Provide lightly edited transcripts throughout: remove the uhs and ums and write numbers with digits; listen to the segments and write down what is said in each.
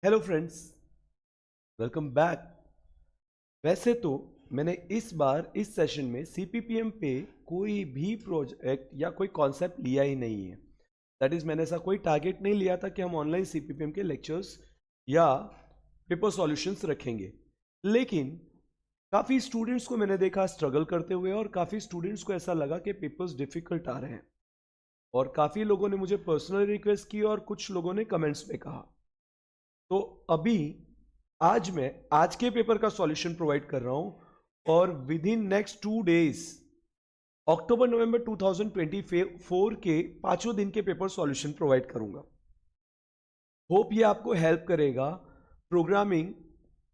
Hello friends, welcome back. वैसे तो मैंने इस बार इस सेशन में सीपीपीएम पे कोई भी प्रोजेक्ट या कोई कॉन्सेप्ट लिया ही नहीं है। दैट इज मैंने ऐसा कोई टारगेट नहीं लिया था कि हम ऑनलाइन सीपीपीएम के लेक्चर्स या पेपर सॉल्यूशंस रखेंगे। लेकिन काफ़ी स्टूडेंट्स को मैंने देखा स्ट्रगल करते हुए और काफ़ी स्टूडेंट्स को ऐसा लगा कि पेपर्स डिफ़िकल्ट आ रहे हैं। और काफ़ी लोगों ने मुझे पर्सनल रिक्वेस्ट की और कुछ लोगों ने कमेंट्स में कहा। तो अभी आज मैं आज के पेपर का सॉल्यूशन प्रोवाइड कर रहा हूं और विद इन नेक्स्ट 2 डेज अक्टूबर नवंबर 2024 के पांचों दिन के पेपर सॉल्यूशन प्रोवाइड करूंगा। होप ये आपको हेल्प करेगा प्रोग्रामिंग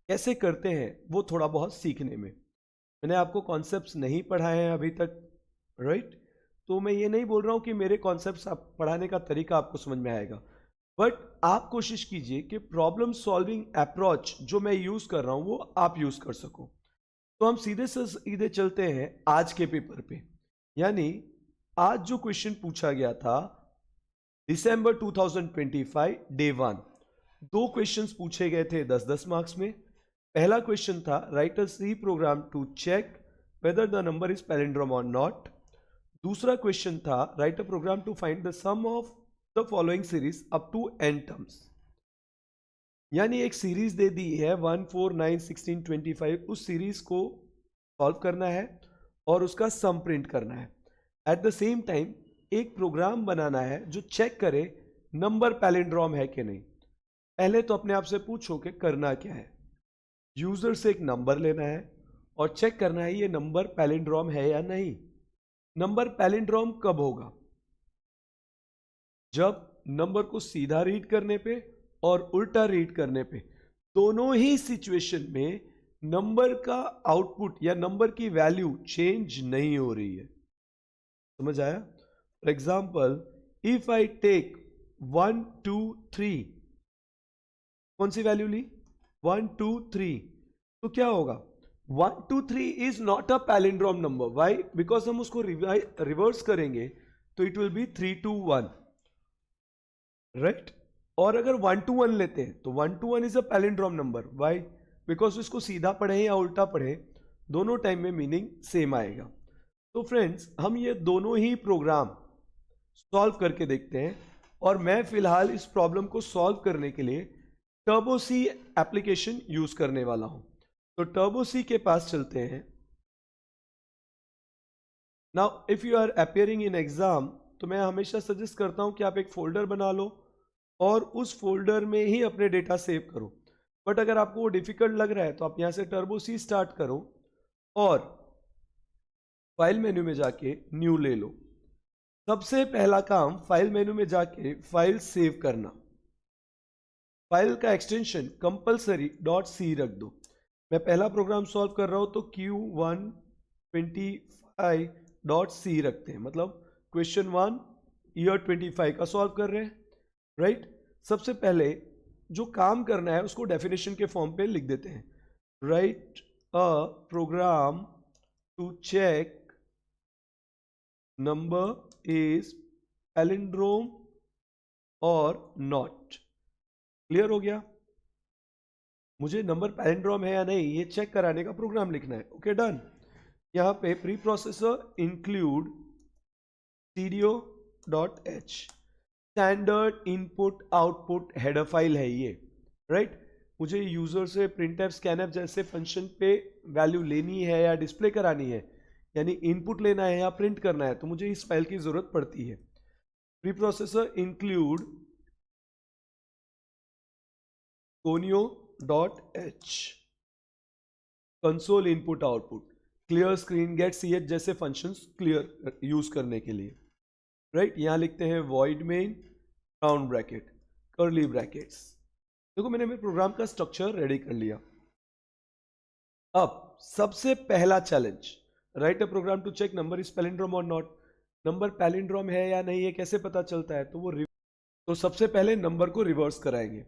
कैसे करते हैं वो थोड़ा बहुत सीखने में। मैंने आपको कॉन्सेप्ट्स नहीं पढ़ाए हैं अभी तक, राइट? तो मैं ये नहीं बोल रहा हूँ कि मेरे कॉन्सेप्ट्स आप पढ़ाने का तरीका आपको समझ में आएगा, बट आप कोशिश कीजिए कि प्रॉब्लम सॉल्विंग अप्रोच जो मैं यूज कर रहा हूँ वो आप यूज कर सको। तो हम सीधे से सीधे चलते हैं आज के पेपर पे। यानी आज जो क्वेश्चन पूछा गया था दिसंबर 2025 डे 1, दो क्वेश्चंस पूछे गए थे 10-10 मार्क्स में। पहला क्वेश्चन था write a C program to check whether the number is palindrome और नॉट। दूसरा क्वेश्चन था write a program to find the sum of the following series up to n terms. यानी एक सीरीज दे दी है 1, 4, 9, 16, 25, उस सीरीज को solve करना है और उसका सम प्रिंट करना है। एट द सेम टाइम एक प्रोग्राम बनाना है जो चेक करे नंबर पैलिंड्रोम है कि नहीं। पहले तो अपने आप से पूछो कि करना क्या है। यूजर से एक नंबर लेना है और चेक करना है ये नंबर पैलिंड्रोम है या नहीं। नंबर पैलिंड्रोम कब होगा? जब नंबर को सीधा रीड करने पे और उल्टा रीड करने पे दोनों ही सिचुएशन में नंबर का आउटपुट या नंबर की वैल्यू चेंज नहीं हो रही है। समझ आया? For example if I take 1, 2, 3, कौन सी वैल्यू ली? 1, 2, 3। तो क्या होगा? 1, 2, 3 is not a palindrome number. Why? Because हम उसको रिवर्स करेंगे तो इट विल बी 3, 2, 1, राइट? और अगर 1, 2, 1 लेते हैं तो 1, 2, 1 is a palindrome number. Why? Because उसको सीधा पढ़े या उल्टा पढ़े दोनों टाइम में मीनिंग सेम आएगा। तो फ्रेंड्स हम ये दोनों ही प्रोग्राम सॉल्व करके देखते हैं और मैं फिलहाल इस प्रॉब्लम को सॉल्व करने के लिए टर्बो सी एप्लीकेशन यूज करने वाला हूं। तो टर्बो सी के पास चलते हैं। Now if you are appearing in exam तो मैं हमेशा सजेस्ट करता हूं कि आप एक फोल्डर बना लो और उस फोल्डर में ही अपने डेटा सेव करो। बट अगर आपको वो डिफिकल्ट लग रहा है तो आप यहां से टर्बो सी स्टार्ट करो और फाइल मेन्यू में जाके न्यू ले लो। सबसे पहला काम फाइल मेन्यू में जाके फाइल सेव करना। फाइल का एक्सटेंशन कंपलसरी डॉट सी रख दो। मैं पहला प्रोग्राम सॉल्व कर रहा हूं तो Q125 डॉट सी रखते हैं, मतलब क्वेश्चन 1 ईयर 25 का सॉल्व कर रहे हैं, राइट? सबसे पहले जो काम करना है उसको डेफिनेशन के फॉर्म पे लिख देते हैं। Write a program to check number is palindrome और नॉट। क्लियर हो गया? मुझे नंबर पैलिंड्रोम है या नहीं ये चेक कराने का प्रोग्राम लिखना है। Okay, done. यहां पे pre processor include cdo.h standard input output header file है ये, राइट? मुझे यूजर से printf scanf जैसे फंक्शन पे वैल्यू लेनी है या डिस्प्ले करानी है, यानी इनपुट लेना है या प्रिंट करना है, तो मुझे इस फाइल की जरूरत पड़ती है। Preprocessor include conio.h console input output clear screen get ch जैसे फंक्शंस क्लियर यूज करने के लिए, राइट? यहां लिखते हैं void main round bracket curly brackets. देखो मैंने मेरे प्रोग्राम का स्ट्रक्चर रेडी कर लिया। अब सबसे पहला challenge, write a program to check number is palindrome और नॉट। नंबर पैलिंड्रोम है या नहीं ये कैसे पता चलता है? तो सबसे पहले नंबर को रिवर्स कराएंगे।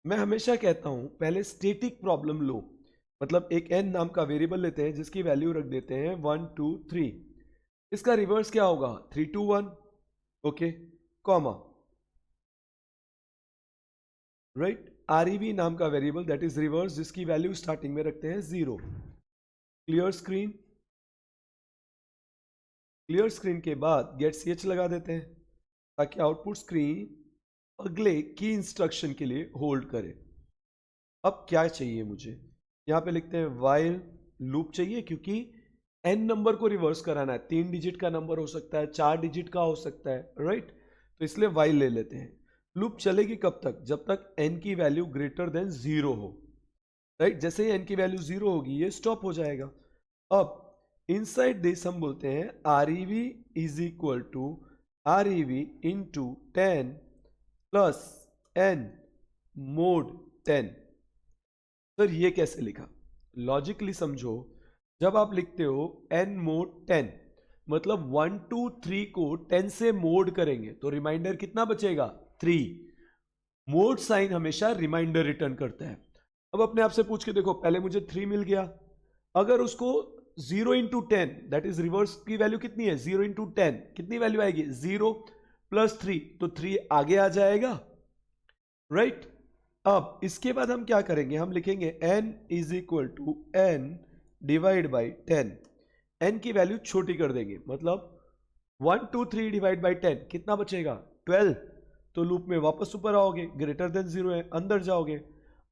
मैं हमेशा कहता हूं पहले स्टेटिक प्रॉब्लम लो, मतलब एक n नाम का वेरिएबल लेते हैं जिसकी वैल्यू रख देते हैं 1, 2, 3। इसका रिवर्स क्या होगा? 3, 2, 1। Okay, comma right. REV नाम का वेरिएबल दैट इज रिवर्स, जिसकी वैल्यू स्टार्टिंग में रखते हैं 0। Clear screen. क्लियर स्क्रीन के बाद गेट ch लगा देते हैं ताकि आउटपुट स्क्रीन अगले की इंस्ट्रक्शन के लिए होल्ड करे। अब क्या चाहिए मुझे, यहाँ पे लिखते हैं वाइल लूप चाहिए, क्योंकि n नंबर को रिवर्स कराना है। 3 डिजिट का नंबर हो सकता है, 4 डिजिट का हो सकता है, राइट। तो इसलिए वाइल ले लेते हैं। लूप चलेगी कब तक, जब तक n की वैल्यू ग्रेटर देन 0 हो, राइट। जैसे ही n की वैल्यू 0 होगी ये स्टॉप हो जाएगा। अब इनसाइड दिस हम बोलते हैं REV is equal to REV into 10 plus n mod 10। Sir ये कैसे लिखा, लॉजिकली समझो। जब आप लिखते हो n मोड 10, मतलब 1 2 3 को 10 से मोड करेंगे तो रिमाइंडर कितना बचेगा, 3। मोड साइन हमेशा रिमाइंडर रिटर्न करता है। अब अपने आप से पूछ के देखो, पहले मुझे 3 मिल गया, अगर उसको 0 इंटू 10 दैट इज रिवर्स की वैल्यू कितनी है, 0 इंटू 10 कितनी वैल्यू आएगी, 0 प्लस 3, तो 3 आगे आ जाएगा, राइट। अब इसके बाद हम क्या करेंगे, हम लिखेंगे n is equal to n divide by 10। n की वैल्यू छोटी कर देंगे, मतलब 1 2 3 डिवाइड बाई 10 कितना बचेगा, 12। तो लूप में वापस ऊपर आओगे, ग्रेटर देन 0 है, अंदर जाओगे।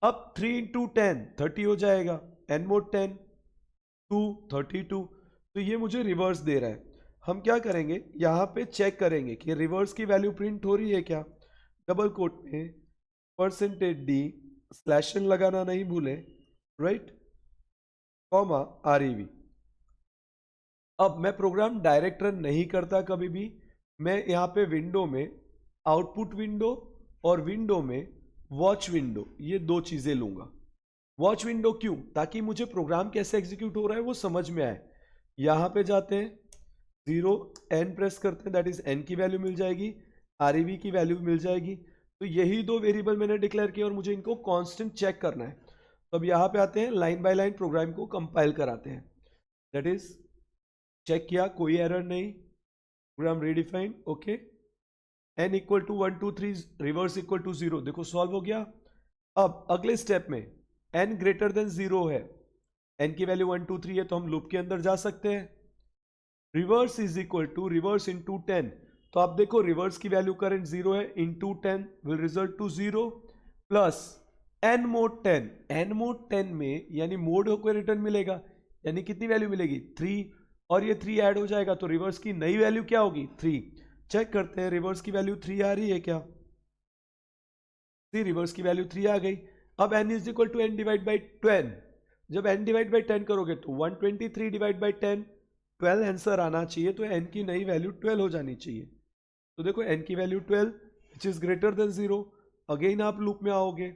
अब 3 इंटू 10 30 हो जाएगा, n मोड 10 2 32। तो ये मुझे रिवर्स दे रहा है। हम क्या करेंगे, यहाँ पे चेक करेंगे कि रिवर्स की वैल्यू प्रिंट हो रही है क्या। डबल कोट में %d स्लैश n लगाना नहीं भूले, राइट, कॉमा REV। अब मैं प्रोग्राम डायरेक्ट रन नहीं करता कभी भी, मैं यहाँ पे विंडो में आउटपुट विंडो और विंडो में वॉच विंडो, ये दो चीजें लूंगा। वॉच विंडो क्यों, ताकि मुझे प्रोग्राम कैसे एग्जीक्यूट हो रहा है वो समझ में आए। यहाँ पे जाते हैं 0 n प्रेस करते हैं, दैट इज n की वैल्यू मिल जाएगी, REV की वैल्यू मिल जाएगी। तो यही दो वेरिएबल मैंने डिक्लेयर किया और मुझे इनको कांस्टेंट चेक करना है। तो अब यहाँ पे आते हैं, लाइन बाय लाइन प्रोग्राम को कंपाइल कराते हैं। दैट इज चेक किया, कोई एरर नहीं, program redefine, okay. n equal to 1 2 3 reverse equal to 0, देखो सॉल्व हो गया। अब अगले स्टेप में n ग्रेटर देन 0 है, n की वैल्यू 1 2 3 है, तो हम लूप के अंदर जा सकते हैं। Reverse is equal to reverse into 10, तो आप देखो रिवर्स की वैल्यू करंट 0 है, into 10 will result to 0 plus n mod 10। n mod 10 में यानी मोड होकर रिटर्न मिलेगा, यानी कितनी वैल्यू मिलेगी, 3, और ये 3 ऐड हो जाएगा तो रिवर्स की नई वैल्यू क्या होगी, 3। चेक करते हैं रिवर्स की वैल्यू 3 आ रही है क्या, रिवर्स की वैल्यू 3 आ गई। अब n is equal to n divide by 10, जब n डिवाइड बाई 10 करोगे तो 123 डिवाइड बाई 10 12 आंसर आना चाहिए, तो n की नई वैल्यू 12 हो जानी चाहिए। तो देखो n की value 12 which is greater than 0, again आप लूप में आओगे,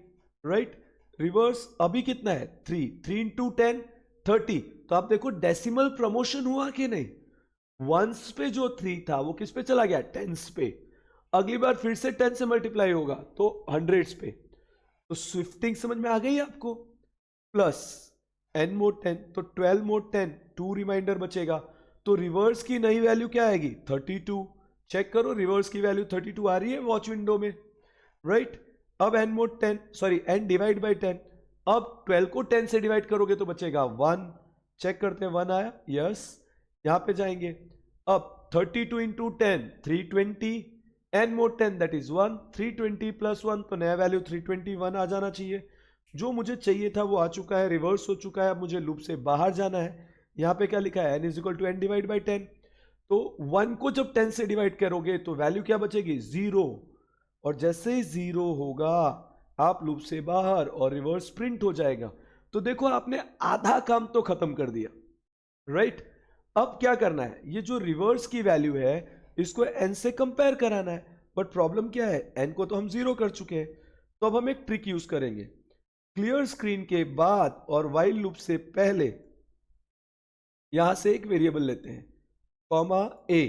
राइट। रिवर्स अभी कितना है, 3 इंटू 10 30, तो आप देखो डेसिमल प्रमोशन हुआ कि नहीं, वंस पे जो 3 था वो किस पे चला गया, टेंस पे। अगली बार फिर से 10 से मल्टीप्लाई होगा तो हंड्रेड्स पे। तो स्विफ्टिंग समझ में आ गई आपको। प्लस n मोड 10, तो 12 मोड 10 2 रिमाइंडर बचेगा, तो रिवर्स की नई वैल्यू क्या आएगी, 32। चेक करो रिवर्स की वैल्यू 32 आ रही है वॉच विंडो में, राइट। अब n mod 10 sorry n divide by 10, अब 12 को 10 से डिवाइड करोगे तो बचेगा 1। चेक करते हैं 1 आया, यस। यहां पे जाएंगे, अब 32 into 10 320, n mod 10 that is 1, 320 plus 1, तो नया वैल्यू 321 आ जाना चाहिए। जो मुझे चाहिए था वो आ चुका है, रिवर्स हो चुका है। अब मुझे लूप से बाहर जाना है। यहाँ पे क्या लिखा है, n is equal to n divide by 10, तो 1 को जब 10 से डिवाइड करोगे तो वैल्यू क्या बचेगी, 0। और जैसे ही 0 होगा आप लूप से बाहर और रिवर्स प्रिंट हो जाएगा। तो देखो आपने आधा काम तो खत्म कर दिया, राइट। अब क्या करना है, ये जो रिवर्स की वैल्यू है इसको n से कंपेयर कराना है, बट प्रॉब्लम क्या है, n को तो हम 0 कर चुके हैं। तो अब हम एक ट्रिक यूज करेंगे। क्लियर स्क्रीन के बाद और वाइल लूप से पहले यहां से एक वेरिएबल लेते हैं, कॉमा a,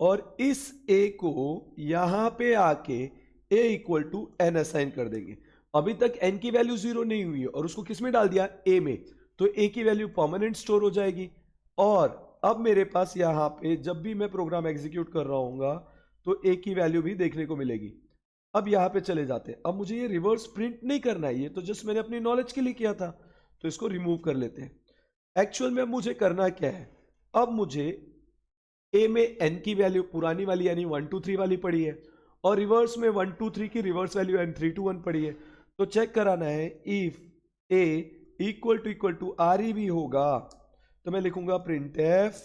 और इस a को यहां पे आके a equal to n assign कर देंगे। अभी तक n की वैल्यू 0 नहीं हुई है और उसको किस में डाल दिया, a में, तो a की वैल्यू परमानेंट स्टोर हो जाएगी। और अब मेरे पास यहां पे जब भी मैं प्रोग्राम एग्जीक्यूट कर रहा हूँ तो a की वैल्यू भी देखने को मिलेगी। अब यहाँ पे चले जाते हैं। अब मुझे ये रिवर्स प्रिंट नहीं करना है, ये तो जस्ट मैंने अपनी नॉलेज के लिए किया था, तो इसको रिमूव कर लेते हैं। एक्चुअल में मुझे करना क्या है, अब मुझे ए में एन की वैल्यू पुरानी वाली यानी 1 2 3 वाली पड़ी है, और रिवर्स में 1 2 3 की रिवर्स वैल्यू एन 3 2 1 पड़ी है। तो चेक कराना है if A equal to R E भी होगा, तो मैं लिखूंगा print F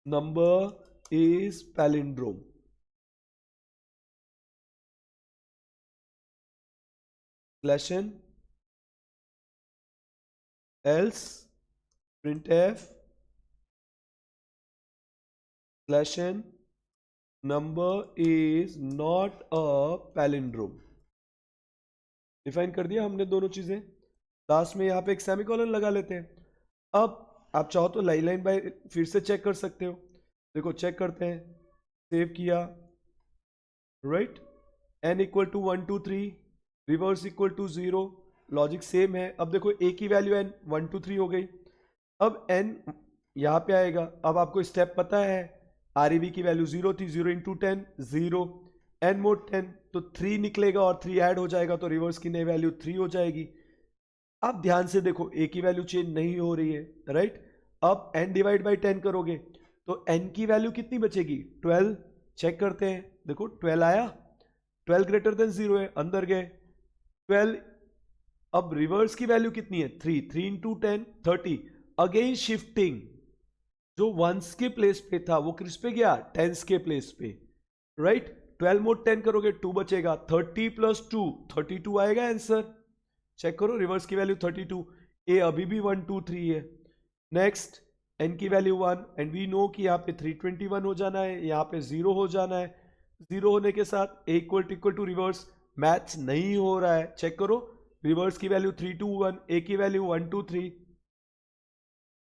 number is palindrome. Slash N else printf slash N number is not a palindrome. Define कर दिया हमने दोनों चीजें। लास्ट में यहां पे एक सेमीकोलन लगा लेते हैं। अब आप चाहो तो लाइन लाइन बाय फिर से चेक कर सकते हो। देखो चेक करते हैं, सेव किया, right, n equal to 1 2 3, reverse equal to 0, logic same है। अब देखो a की वैल्यू n 1 2 3 हो गई। अब n यहां पे आएगा। अब आपको स्टेप पता है, आरईबी की वैल्यू 0 थी, 0 इंटू 10 0, n मोड 10 तो 3 निकलेगा और 3 ऐड हो जाएगा, तो रिवर्स की नई वैल्यू 3 हो जाएगी। अब ध्यान से देखो a की वैल्यू चेंज नहीं हो रही है, राइट। अब n डिवाइड बाई 10 करोगे तो n की वैल्यू कितनी बचेगी, 12। चेक करते हैं, देखो 12 आया, 12 ग्रेटर देन 0 है, अंदर गए 12। अब रिवर्स की वैल्यू कितनी है, 3, 3 इंटू 10 30, अगेन शिफ्टिंग, जो वंस के प्लेस पे था वो किस पे गया, टेंस के प्लेस पे, राइट। 12 मोड 10 करोगे 2 बचेगा, 30 प्लस 2 32 आएगा आंसर। चेक करो रिवर्स की वैल्यू 32, ए अभी भी 1 2 3 है। नेक्स्ट एन की वैल्यू 1 एंड वी नो कि यहाँ पे 321 हो जाना है, यहाँ पे 0 हो जाना है। 0 होने के साथ ए इक्वल टू रिवर्स मैच नहीं हो रहा है। चेक करो रिवर्स की वैल्यू 3 2 1, ए की value 1 2 3,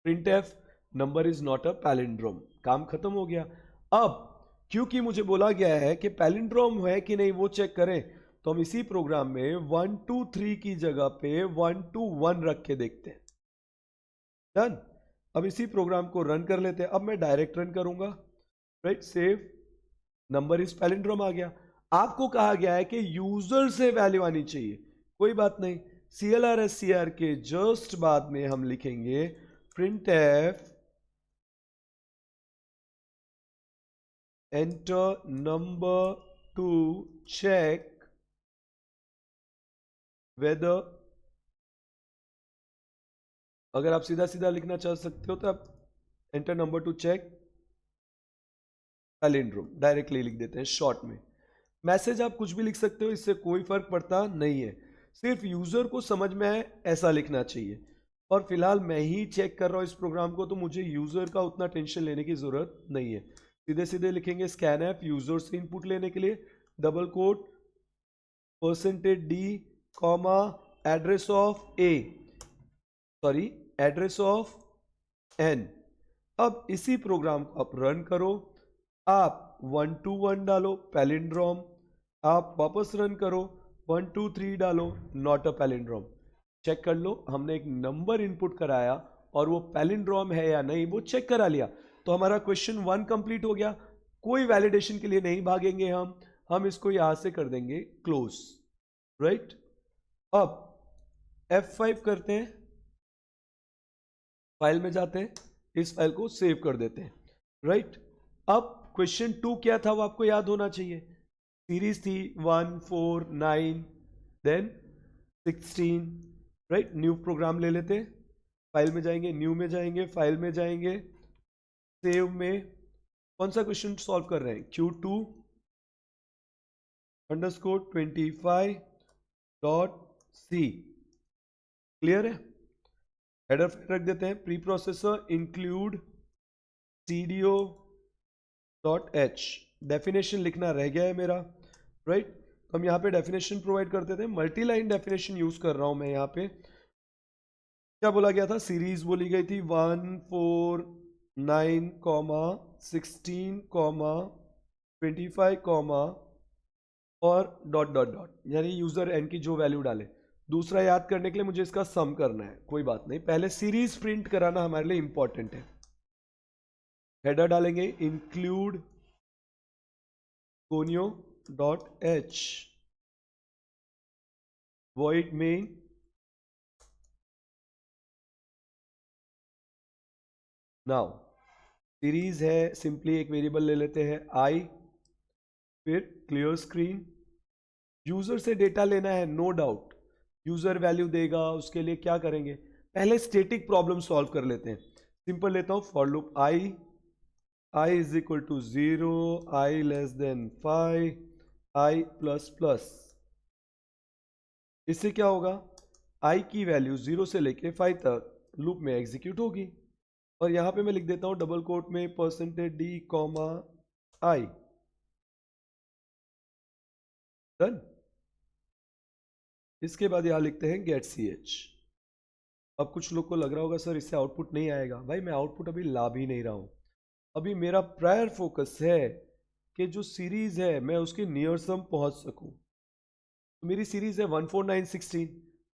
print F number is not a palindrome. काम खत्म हो गया। अब क्योंकि मुझे बोला गया है कि पैलिंड्रोम है कि नहीं वो चेक करें, तो हम इसी प्रोग्राम में 1 2 3 की जगह पे 1 2 1 रख के देखते हैं। डन। अब इसी प्रोग्राम को रन कर लेते हैं। अब मैं डायरेक्ट रन करूंगा, right, save, number is palindrome आ गया। आपको कहा गया है कि यूजर से वैल्यू आनी चाहिए, कोई बात नहीं, CLR के जस्ट बाद में हम लिखेंगे print F enter number to check whether. अगर आप सीधा सीधा लिखना चाह सकते हो तो आप enter number to check palindrome directly लिख देते हैं शॉर्ट में। मैसेज आप कुछ भी लिख सकते हो, इससे कोई फर्क पड़ता नहीं है, सिर्फ यूजर को समझ में आए ऐसा लिखना चाहिए। और फिलहाल मैं ही चेक कर रहा हूं इस प्रोग्राम को, तो मुझे यूजर का उतना टेंशन लेने की जरूरत नहीं है। सीधे सीधे लिखेंगे स्कैन ऐप यूजर से इनपुट लेने के लिए, double quote %d comma address of A, sorry address of N. अब इसी प्रोग्राम को आप रन करो, आप 1 2 1 डालो पैलिंड्रोम, आप वापस रन करो 1 2 3 डालो नॉट अ पैलिंड्रोम। चेक कर लो, हमने एक नंबर इनपुट कराया और वो पैलिंड्रोम है या नहीं वो चेक करा लिया, तो हमारा क्वेश्चन 1 कंप्लीट हो गया। कोई वैलिडेशन के लिए नहीं भागेंगे हम इसको यहां से कर देंगे क्लोज, राइट। अब F5 करते हैं, फाइल में जाते हैं, इस फाइल को सेव कर देते हैं, राइट। अब क्वेश्चन 2 क्या था वो आपको याद होना चाहिए। सीरीज थी 1 4 9 देन 16, राइट। न्यू प्रोग्राम ले लेते हैं, फाइल में जाएंगे, न्यू में जाएंगे, फाइल में जाएंगे, सेव में कौन सा क्वेश्चन सॉल्व कर रहे हैं, Q2 अंडरस्कोर 25.c। क्लियर है। हेडर फाइल रख देते हैं, pre processor include cdo.h, definition लिखना रह गया है मेरा, राइट। तो हम यहाँ पे डेफिनेशन प्रोवाइड करते थे, मल्टी लाइन डेफिनेशन यूज कर रहा हूं मैं यहाँ पे। क्या बोला गया था, सीरीज बोली गई थी 1 4 9 16 25 और डॉट डॉट डॉट, यानी यूजर एन की जो वैल्यू डाले। दूसरा याद करने के लिए मुझे इसका सम करना है, कोई बात नहीं, पहले सीरीज प्रिंट कराना हमारे लिए इंपॉर्टेंट है। हेडर डालेंगे include conio dot H void main now series है, सिंपली एक वेरिएबल ले लेते हैं आई, फिर क्लियर स्क्रीन। यूजर से डेटा लेना है, नो डाउट यूजर वैल्यू देगा, उसके लिए क्या करेंगे, पहले स्टेटिक प्रॉब्लम सॉल्व कर लेते हैं। सिंपल लेता हूं for loop I is equal to 0, I less than 5, I plus plus. इससे क्या होगा, आई की वैल्यू 0 से लेके 5 तक लूप में एग्जीक्यूट होगी। और यहां पे मैं लिख देता हूं डबल कोट में परसेंटेज डी कॉमा आई, डन। इसके बाद यहां लिखते हैं गेट सी एच। अब कुछ लोग को लग रहा होगा सर इससे आउटपुट नहीं आएगा, भाई मैं आउटपुट अभी ला भी नहीं रहा हूं। अभी मेरा प्रायर फोकस है कि जो सीरीज है मैं उसके नियर सम पहुंच सकूं। तो मेरी सीरीज है 14916,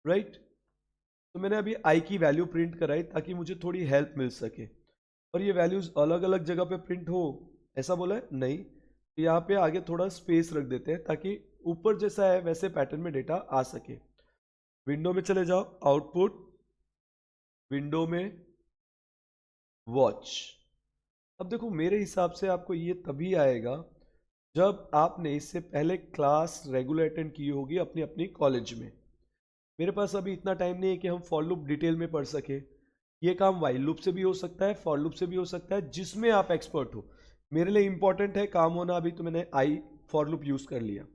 राइट। तो मैंने अभी आई की वैल्यू प्रिंट कराई ताकि मुझे थोड़ी हेल्प मिल सके। और ये वैल्यूज अलग अलग जगह पे प्रिंट हो ऐसा बोला है नहीं, तो यहाँ पे आगे थोड़ा स्पेस रख देते हैं ताकि ऊपर जैसा है वैसे पैटर्न में डेटा आ सके। विंडो में चले जाओ, आउटपुट, विंडो में वॉच। अब देखो मेरे हिसाब से आपको ये तभी आएगा जब आपने इससे पहले क्लास रेगुलर अटेंड की होगी अपनी अपनी कॉलेज में। मेरे पास अभी इतना टाइम नहीं है कि हम फॉर लूप डिटेल में पढ़ सके। ये काम वाइल लूप से भी हो सकता है, फॉर लूप से भी हो सकता है, जिसमें आप एक्सपर्ट हो। मेरे लिए इंपॉर्टेंट है काम होना, अभी तो मैंने आई फॉर लूप यूज कर लिया,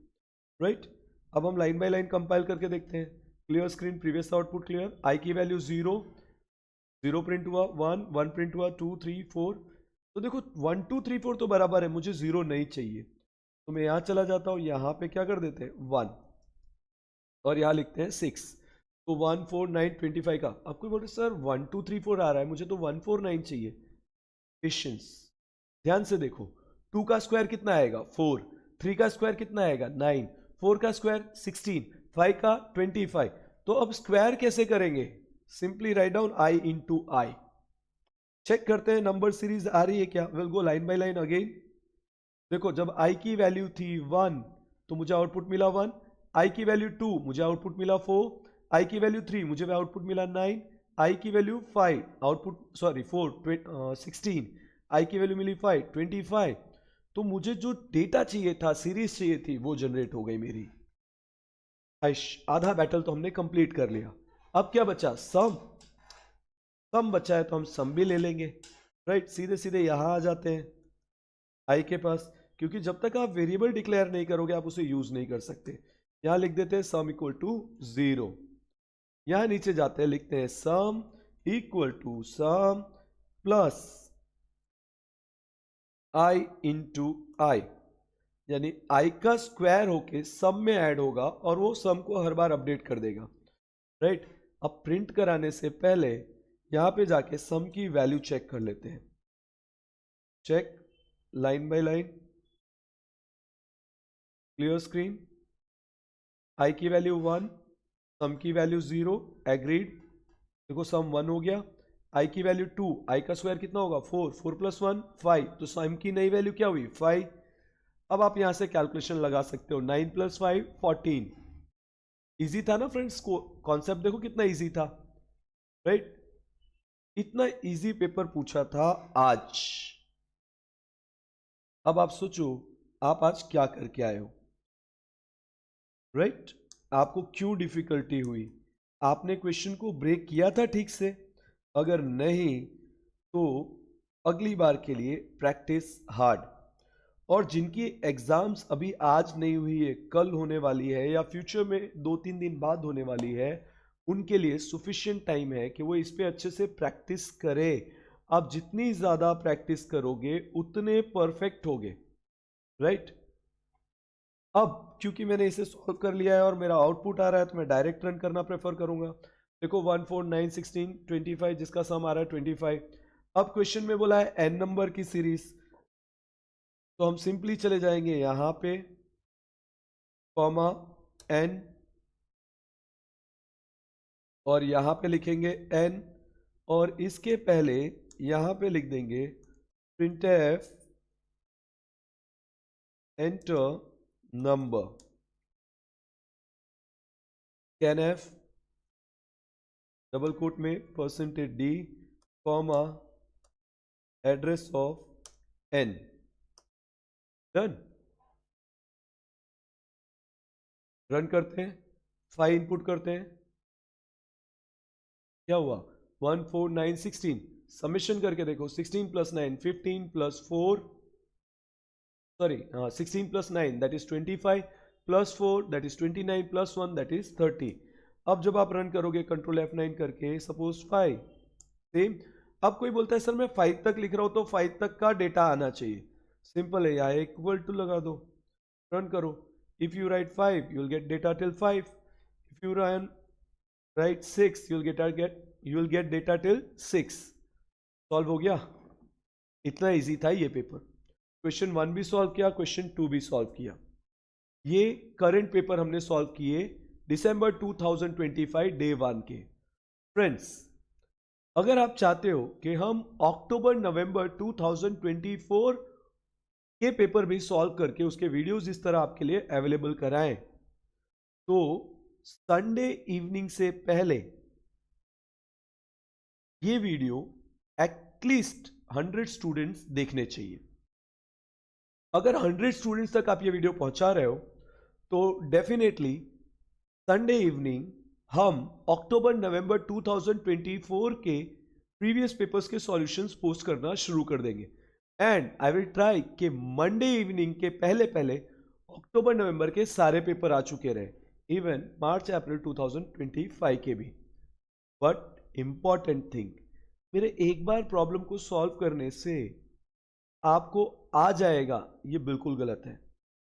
राइट। अब हम लाइन बाय लाइन कंपाइल करके देखते हैं। Clear screen, previous output clear, I की वैल्यू 0, 0 प्रिंट हुआ, 1, 1 प्रिंट हुआ, 2 3 4। तो देखो 1 2 3 4 तो बराबर है, मुझे 0 नहीं चाहिए। तो मैं यहाँ चला जाता हूँ, यहाँ पे क्या कर देते हैं 1 और यहाँ लिखते हैं 6। तो 1 4 9 25 का। आपको बोलते सर 1 2 3 4 आ रहा है, मुझे तो 1 4 9 चाहिए। पेशेंस, ध्यान से देखो। 2 का स्क्वायर कितना आएगा 4, 3 का स्क्वायर कितना आएगा 9, 4 का स्क्वायर 16, 5 का 25। तो अब स्क्वायर कैसे करेंगे, simply write down I into I. Check करते हैं नंबर सीरीज आ रही है क्या। Will go line by line again. देखो जब आई की वैल्यू थी 1 तो मुझे आउटपुट मिला 1, आई की वैल्यू 2 मुझे आउटपुट मिला 4, आई की वैल्यू 3 मुझे आउटपुट मिला 9, आई की वैल्यू 5 आउटपुट सॉरी 4 16, आई की वैल्यू मिली 5 25। तो मुझे जो डेटा चाहिए था, सीरीज चाहिए थी, वो जनरेट हो गई मेरी। आधा बैटल तो हमने कंप्लीट कर लिया। अब क्या बचा, सम। सम बचा है तो हम सम भी ले लेंगे, राइट। सीधे सीधे यहां आ जाते हैं आई के पास, क्योंकि जब तक आप वेरिएबल डिक्लेयर नहीं करोगे आप उसे यूज नहीं कर सकते। यहां लिख देते हैं सम इक्वल टू 0। यहां नीचे जाते हैं, लिखते हैं sum equal to sum plus I into I, यानी आई का स्क्वायर होके सम में ऐड होगा और वो सम को हर बार अपडेट कर देगा, राइट। अब प्रिंट कराने से पहले यहां पे जाके सम की वैल्यू चेक कर लेते हैं। Check line by line, clear screen, I की वैल्यू 1, सम की वैल्यू 0, एग्रीड। देखो सम 1 हो गया, आई की वैल्यू 2, आई का स्क्वायर कितना होगा 4, 4 प्लस 1 5, तो सम की नई वैल्यू क्या हुई 5। अब आप यहां से कैलकुलेशन लगा सकते हो, 9 प्लस 5 14। इजी था ना फ्रेंड्स, को कॉन्सेप्ट देखो कितना इजी था, राइट। इतना इजी पेपर पूछा था आज। अब आप सोचो आप आज क्या करके आए हो, राइट। आपको क्यों डिफिकल्टी हुई, आपने क्वेश्चन को ब्रेक किया था ठीक से। अगर नहीं तो अगली बार के लिए प्रैक्टिस हार्ड। और जिनकी एग्जाम्स अभी आज नहीं हुई है, कल होने वाली है या फ्यूचर में 2-3 दिन बाद होने वाली है, उनके लिए सुफिशिएंट टाइम है कि वो इस पे अच्छे से प्रैक्टिस करें। आप जितनी ज़्यादा प्रैक्टिस करोगे उतने परफेक्ट होगे, राइट। अब क्योंकि मैंने इसे सॉल्व कर लिया है और मेरा आउटपुट आ रहा है तो मैं डायरेक्ट रन करना प्रेफर करूंगा। देखो 1 4 9 16 25 जिसका सम आ रहा है 25। अब क्वेश्चन में बोला है n नंबर की सीरीज, तो हम सिंपली चले जाएंगे यहां पे कॉमा n और यहां पे लिखेंगे n और इसके पहले यहां पे लिख देंगे printf enter number, scanf double quote में %d, comma address of n। Done. Run करते हैं, 5 इनपुट करते हैं, क्या हुआ 1 4 9 16। समेशन करके देखो, 16 + 9 15 + 4 sorry 16 + 9 that is 25 + 4 that is 29 + 1 that is 30। अब जब आप रन करोगे कंट्रोल F9 करके, सपोज 5 सेम। अब कोई बोलता है सर मैं 5 तक लिख रहा हूं तो 5 तक का डेटा आना चाहिए। सिंपल है, या इक्वल टू लगा दो, रन करो। If you right 5 you will get data till 5, if you run right 6 you will get data till 6। Solve हो गया। इतना इजी था ये पेपर। क्वेश्चन 1 भी सॉल्व किया, क्वेश्चन 2 भी सॉल्व किया। ये करंट पेपर हमने सॉल्व किए दिसंबर 2025 डे 1 के। फ्रेंड्स, अगर आप चाहते हो कि हम अक्टूबर नवंबर 2024 के पेपर भी सॉल्व करके उसके वीडियोस इस तरह आपके लिए अवेलेबल कराएं, तो संडे इवनिंग से पहले ये वीडियो एटलीस्ट 100 स्टूडेंट्स देखने चाहिए। अगर 100 स्टूडेंट्स तक आप ये वीडियो पहुंचा रहे हो तो डेफिनेटली संडे इवनिंग हम अक्टूबर नवंबर 2024 के प्रीवियस पेपर्स के सॉल्यूशंस पोस्ट करना शुरू कर देंगे। एंड आई विल ट्राई कि मंडे इवनिंग के पहले पहले अक्टूबर नवंबर के सारे पेपर आ चुके रहे, इवन मार्च अप्रैल 2025 के भी। बट इंपॉर्टेंट थिंग, मेरे एक बार प्रॉब्लम को सॉल्व करने से आपको आ जाएगा, ये बिल्कुल गलत है।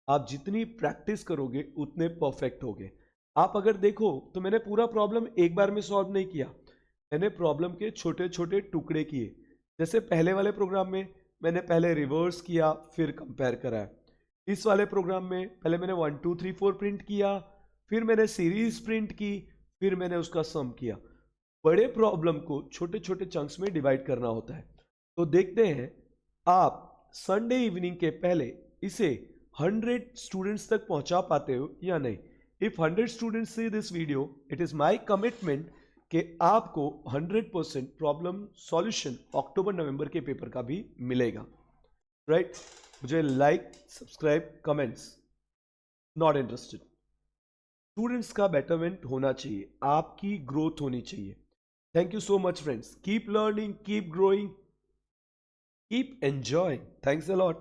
आप जितनी प्रैक्टिस करोगे उतने परफेक्ट होगे। आप अगर देखो तो मैंने पूरा प्रॉब्लम एक बार में सॉल्व नहीं किया, मैंने प्रॉब्लम के छोटे छोटे टुकड़े किए। जैसे पहले वाले प्रोग्राम में मैंने पहले रिवर्स किया फिर कंपेयर कराया। इस वाले प्रोग्राम में पहले मैंने 1 2 3 4 प्रिंट किया, फिर मैंने सीरीज प्रिंट की, फिर मैंने उसका सम किया। बड़े प्रॉब्लम को छोटे छोटे चंक्स में डिवाइड करना होता है। तो देखते हैं आप संडे इवनिंग के पहले इसे 100 स्टूडेंट्स तक पहुंचा पाते हो या नहीं। If 100 students see this video, it is my commitment कि आपको 100% प्रॉब्लम सॉल्यूशन अक्टूबर नवंबर के पेपर का भी मिलेगा। राइट? मुझे like, subscribe, comments not interested. Students का बेटरमेंट होना चाहिए, आपकी ग्रोथ होनी चाहिए। Thank you so much friends, keep learning, keep growing, keep enjoying. Thanks a lot.